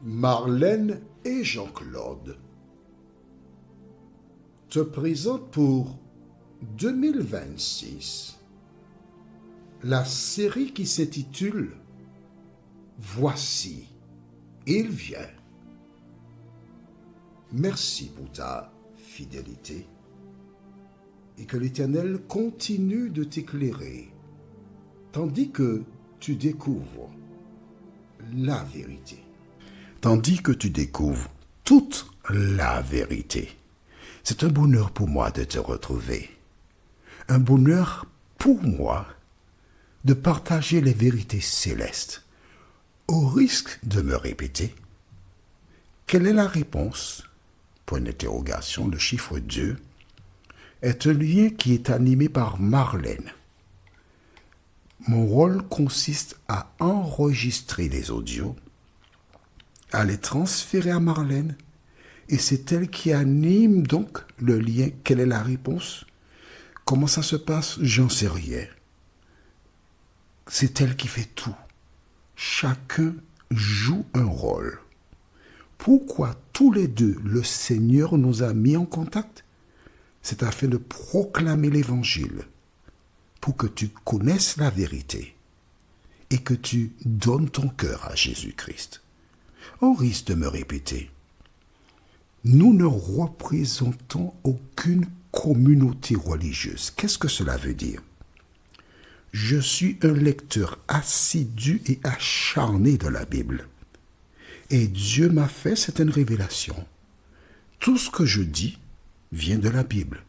Marlène et Jean-Claude te présentent pour 2026 la série qui s'intitule « Voici, il vient ». Merci pour ta fidélité et que l'Éternel continue de t'éclairer tandis que tu découvres la vérité. Tandis que tu découvres toute la vérité. C'est un bonheur pour moi de te retrouver. Un bonheur pour moi de partager les vérités célestes. Au risque de me répéter, quelle est la réponse? Point d'interrogation, le chiffre 2 est un lien qui est animé par Marlène. Mon rôle consiste à enregistrer les audios, à les transférer à Marlène, et c'est elle qui anime donc le lien. Quelle est la réponse? Comment ça se passe? J'en sais rien. C'est elle qui fait tout. Chacun joue un rôle. Pourquoi tous les deux le Seigneur nous a mis en contact? C'est afin de proclamer l'Évangile, pour que tu connaisses la vérité et que tu donnes ton cœur à Jésus-Christ. On risque de me répéter, nous ne représentons aucune communauté religieuse. Qu'est-ce que cela veut dire? Je suis un lecteur assidu et acharné de la Bible. Et Dieu m'a fait certaines révélations. Tout ce que je dis vient de la Bible.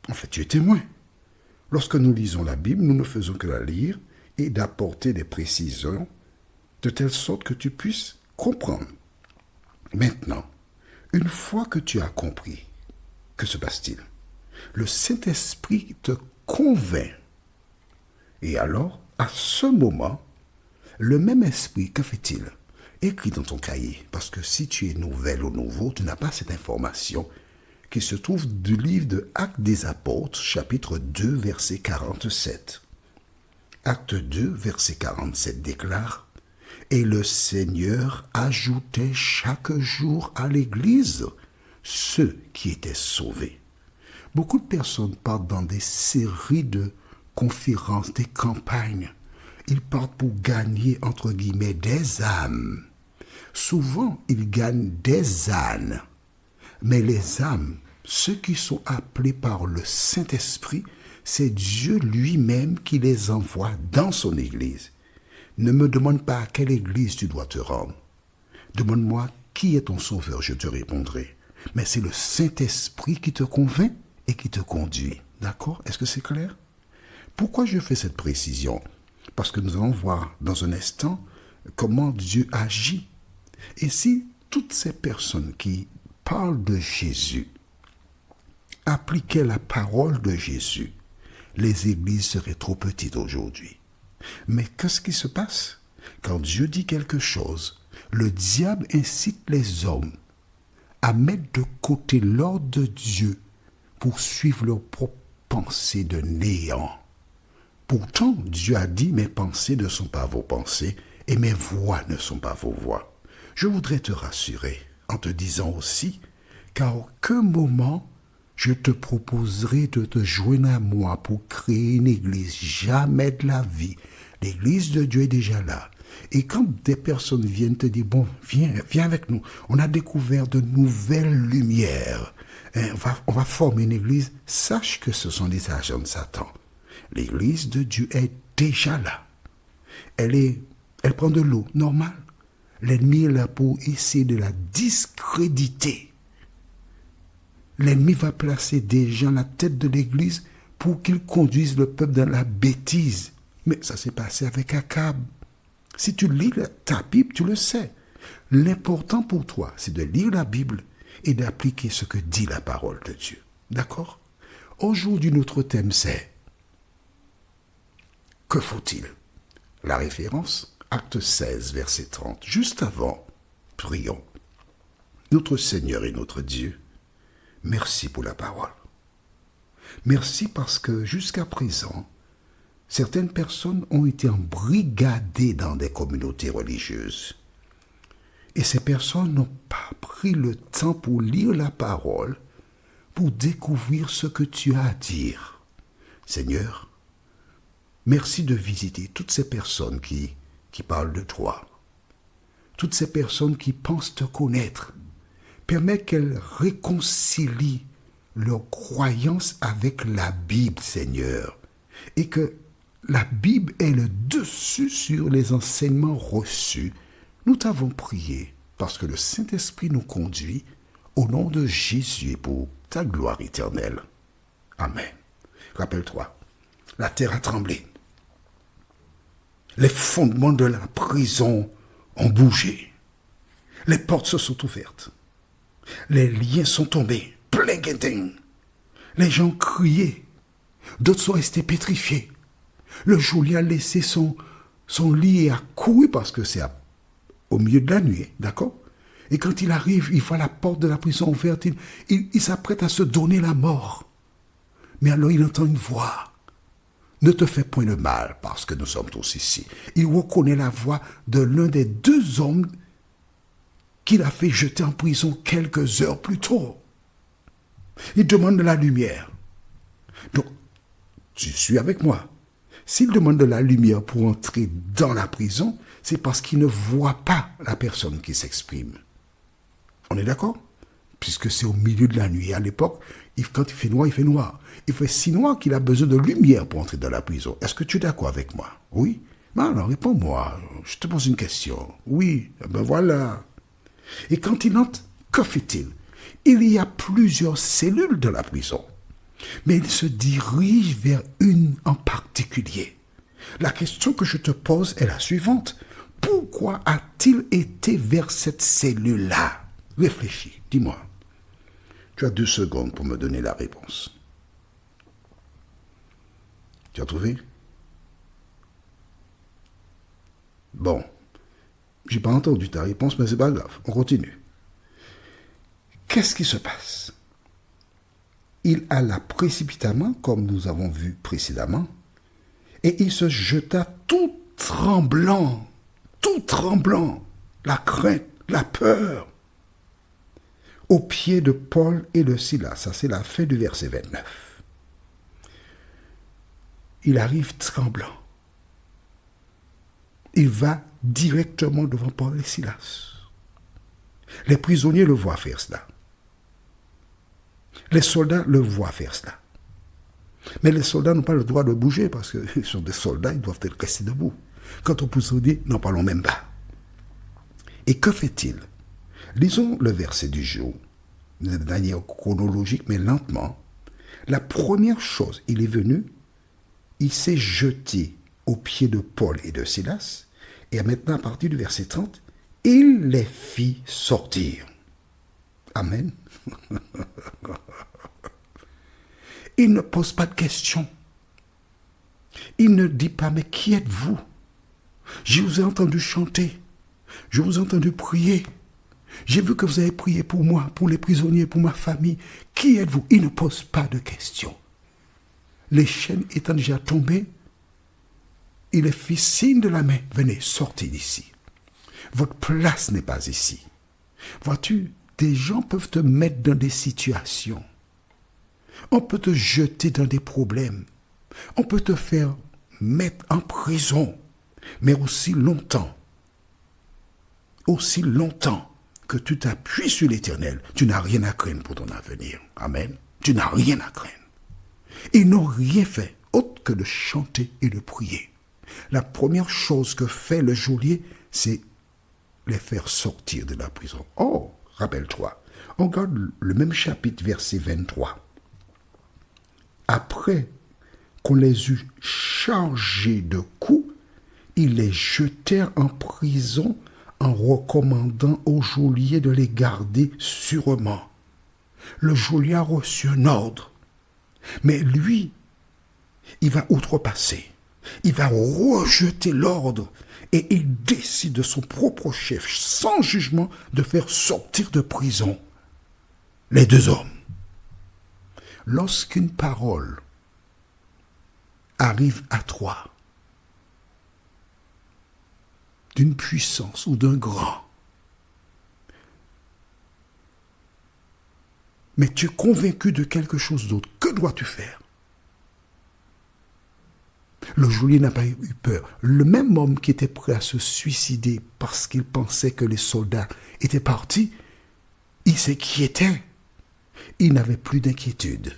En fait, tu es témoin. Lorsque nous lisons la Bible, nous ne faisons que la lire et d'apporter des précisions de telle sorte que tu puisses comprendre. Maintenant, une fois que tu as compris, que se passe-t-il? Le Saint-Esprit te convainc. Et alors, à ce moment, le même esprit, que fait-il? Écris dans ton cahier, parce que si tu es nouvelle ou nouveau, tu n'as pas cette information qui se trouve du livre de Actes des Apôtres, chapitre 2, verset 47. Acte 2, verset 47 déclare « Et le Seigneur ajoutait chaque jour à l'Église ceux qui étaient sauvés. » Beaucoup de personnes partent dans des séries de conférences, des campagnes. Ils partent pour gagner, entre guillemets, des âmes. Souvent, ils gagnent des ânes. Mais les âmes, ceux qui sont appelés par le Saint-Esprit, c'est Dieu lui-même qui les envoie dans son Église. Ne me demande pas à quelle Église tu dois te rendre. Demande-moi qui est ton Sauveur, je te répondrai. Mais c'est le Saint-Esprit qui te convainc et qui te conduit. D'accord? Est-ce que c'est clair? Pourquoi je fais cette précision? Parce que nous allons voir dans un instant comment Dieu agit. Et si toutes ces personnes qui parlent de Jésus appliquaient la parole de Jésus, les églises seraient trop petites aujourd'hui. Mais qu'est-ce qui se passe? Quand Dieu dit quelque chose, le diable incite les hommes à mettre de côté l'ordre de Dieu pour suivre leurs propres pensées de néant. Pourtant, Dieu a dit, mes pensées ne sont pas vos pensées et mes voix ne sont pas vos voix. Je voudrais te rassurer en te disant aussi qu'à aucun moment, je te proposerai de te joindre à moi pour créer une église. Jamais de la vie. L'église de Dieu est déjà là. Et quand des personnes viennent te dire, bon, viens avec nous. On a découvert de nouvelles lumières. On va former une église. Sache que ce sont des agents de Satan. L'église de Dieu est déjà là. Elle prend de l'eau, normal. L'ennemi est là pour essayer de la discréditer. L'ennemi va placer des gens à la tête de l'église pour qu'ils conduisent le peuple dans la bêtise. Mais ça s'est passé avec Akab. Si tu lis ta Bible, tu le sais. L'important pour toi, c'est de lire la Bible et d'appliquer ce que dit la parole de Dieu. D'accord? Aujourd'hui, notre thème, c'est « Que faut-il » La référence, acte 16, verset 30. Juste avant, prions. Notre Seigneur et notre Dieu, merci pour la parole. Merci parce que jusqu'à présent, certaines personnes ont été embrigadées dans des communautés religieuses. Et ces personnes n'ont pas pris le temps pour lire la parole, pour découvrir ce que tu as à dire. Seigneur, merci de visiter toutes ces personnes qui parlent de toi, toutes ces personnes qui pensent te connaître. Permets qu'elles réconcilient leur croyance avec la Bible, Seigneur, et que la Bible ait le dessus sur les enseignements reçus. Nous t'avons prié parce que le Saint-Esprit nous conduit au nom de Jésus et pour ta gloire éternelle. Amen. Rappelle-toi, la terre a tremblé. Les fondements de la prison ont bougé. Les portes se sont ouvertes. Les liens sont tombés. Plein. Les gens criaient. D'autres sont restés pétrifiés. Le geôlier a laissé son lit et a couru parce que c'est au milieu de la nuit, d'accord? Et quand il arrive, il voit la porte de la prison ouverte, il s'apprête à se donner la mort. Mais alors il entend une voix. Ne te fais point de mal parce que nous sommes tous ici. Il reconnaît la voix de l'un des deux hommes qu'il a fait jeter en prison quelques heures plus tôt. Il demande de la lumière. Donc, tu suis avec moi. S'il demande de la lumière pour entrer dans la prison, c'est parce qu'il ne voit pas la personne qui s'exprime. On est d'accord? Puisque c'est au milieu de la nuit. À l'époque, quand il fait noir, il fait noir. Il fait si noir qu'il a besoin de lumière pour entrer dans la prison. Est-ce que tu es d'accord avec moi? Oui? Ben alors, réponds-moi. Je te pose une question. Oui? Ben voilà. Et quand il entre, que fait-il? Il y a plusieurs cellules de la prison. Mais il se dirige vers une en particulier. La question que je te pose est la suivante. Pourquoi a-t-il été vers cette cellule-là? Réfléchis, dis-moi. Tu as 2 secondes pour me donner la réponse. Tu as trouvé? Bon, j'ai pas entendu ta réponse, mais c'est pas grave. On continue. Qu'est-ce qui se passe? Il alla précipitamment, comme nous avons vu précédemment, et il se jeta tout tremblant, la crainte, la peur, aux pieds de Paul et de Silas. Ça, c'est la fin du verset 29. Il arrive tremblant. Il va directement devant Paul et Silas. Les prisonniers le voient faire cela. Les soldats le voient faire cela. Mais les soldats n'ont pas le droit de bouger parce qu'ils sont des soldats, ils doivent être restés debout. Quant aux prisonniers, n'en parlons même pas. Et que fait-il? Lisons le verset du jour, de manière chronologique, mais lentement. La première chose, il est venu, il s'est jeté aux pieds de Paul et de Silas, et maintenant, à partir du verset 30, il les fit sortir. Amen. Il ne pose pas de questions. Il ne dit pas, mais qui êtes-vous? Je vous ai entendu chanter. Je vous ai entendu prier. J'ai vu que vous avez prié pour moi, pour les prisonniers, pour ma famille. Qui êtes-vous? Il ne pose pas de questions. Les chaînes étant déjà tombées, il les fit signe de la main. Venez, sortez d'ici. Votre place n'est pas ici. Vois-tu, des gens peuvent te mettre dans des situations. On peut te jeter dans des problèmes. On peut te faire mettre en prison. Mais aussi longtemps que tu t'appuies sur l'Éternel, tu n'as rien à craindre pour ton avenir. Amen. Tu n'as rien à craindre. Ils n'ont rien fait autre que de chanter et de prier. La première chose que fait le geôlier, c'est les faire sortir de la prison. Oh, rappelle-toi, on regarde le même chapitre, verset 23. Après qu'on les eut chargés de coups, ils les jetèrent en prison en recommandant au geôlier de les garder sûrement. Le geôlier a reçu un ordre, mais lui, il va outrepasser. Il va rejeter l'ordre et il décide de son propre chef, sans jugement, de faire sortir de prison les 2 hommes. Lorsqu'une parole arrive à toi, d'une puissance ou d'un grand, mais tu es convaincu de quelque chose d'autre. Que dois-tu faire? Le geôlier n'a pas eu peur. Le même homme qui était prêt à se suicider parce qu'il pensait que les soldats étaient partis, il s'inquiétait. Il n'avait plus d'inquiétude.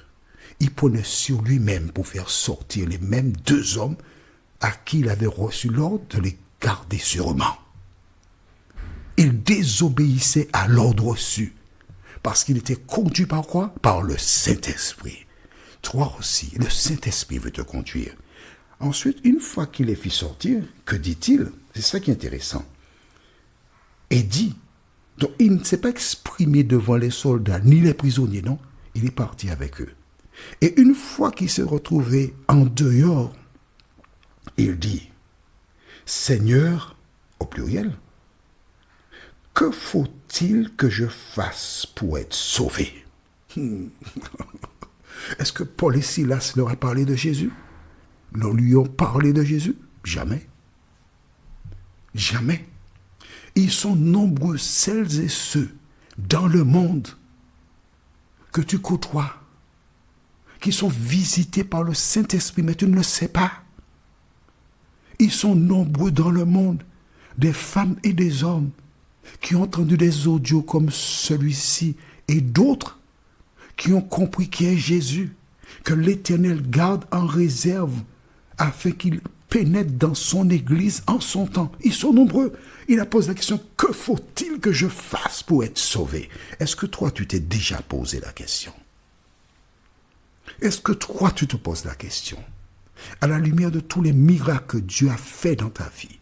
Il prenait sur lui-même pour faire sortir les mêmes deux hommes à qui il avait reçu l'ordre de les garder sûrement. Il désobéissait à l'ordre reçu parce qu'il était conduit par quoi? Par le Saint-Esprit. Toi aussi, le Saint-Esprit veut te conduire. Ensuite, une fois qu'il les fit sortir, que dit-il? C'est ça qui est intéressant. Et dit, donc il ne s'est pas exprimé devant les soldats ni les prisonniers, non. Il est parti avec eux. Et une fois qu'il s'est retrouvé en dehors, il dit, Seigneur, au pluriel, que faut-il que je fasse pour être sauvé? Est-ce que Paul et Silas leur a parlé de Jésus? Nous lui ont parlé de Jésus? Jamais. Jamais. Ils sont nombreux, celles et ceux, dans le monde que tu côtoies, qui sont visités par le Saint-Esprit, mais tu ne le sais pas. Ils sont nombreux dans le monde, des femmes et des hommes, qui ont entendu des audios comme celui-ci, et d'autres qui ont compris qui est Jésus, que l'Éternel garde en réserve afin qu'il pénètre dans son Église en son temps. Ils sont nombreux. Il a posé la question, que faut-il que je fasse pour être sauvé? Est-ce que toi, tu t'es déjà posé la question? Est-ce que toi, tu te poses la question? À la lumière de tous les miracles que Dieu a fait dans ta vie,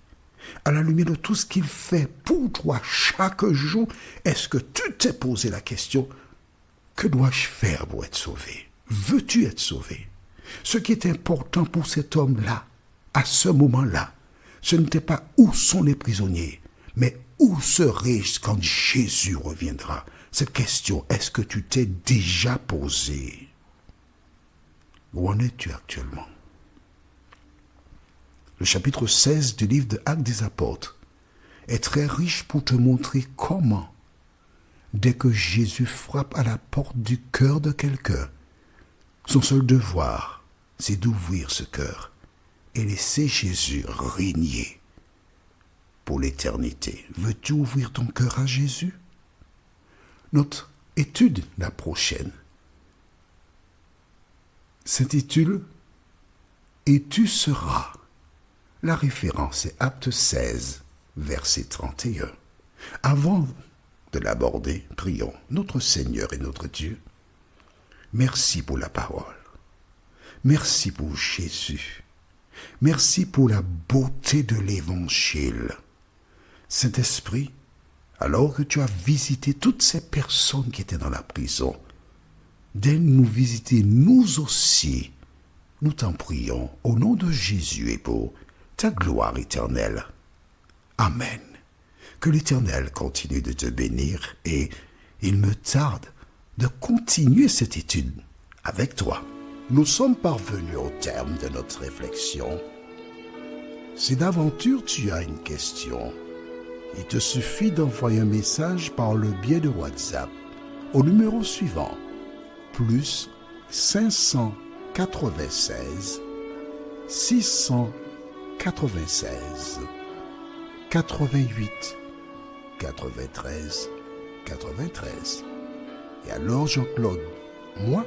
à la lumière de tout ce qu'il fait pour toi chaque jour, est-ce que tu t'es posé la question, que dois-je faire pour être sauvé? Veux-tu être sauvé? Ce qui est important pour cet homme-là, à ce moment-là, ce n'était pas où sont les prisonniers, mais où serai-je quand Jésus reviendra? Cette question, est-ce que tu t'es déjà posée? Où en es-tu actuellement? Le chapitre 16 du livre de Actes des Apôtres est très riche pour te montrer comment, dès que Jésus frappe à la porte du cœur de quelqu'un, son seul devoir, c'est d'ouvrir ce cœur et laisser Jésus régner pour l'éternité. Veux-tu ouvrir ton cœur à Jésus? Notre étude, la prochaine, s'intitule « Et tu seras ». La référence est Acte 16, verset 31. Avant de l'aborder, prions notre Seigneur et notre Dieu. Merci pour la parole. Merci pour Jésus. Merci pour la beauté de l'Évangile. Saint-Esprit, alors que tu as visité toutes ces personnes qui étaient dans la prison, daigne nous visiter nous aussi. Nous t'en prions au nom de Jésus et pour ta gloire éternelle. Amen. Que l'Éternel continue de te bénir et il me tarde de continuer cette étude avec toi. Nous sommes parvenus au terme de notre réflexion. Si d'aventure tu as une question, il te suffit d'envoyer un message par le biais de WhatsApp au numéro suivant, plus 596 696 88 93 93. Et alors Jean-Claude, moi,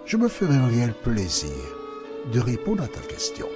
je me ferai un réel plaisir de répondre à ta question.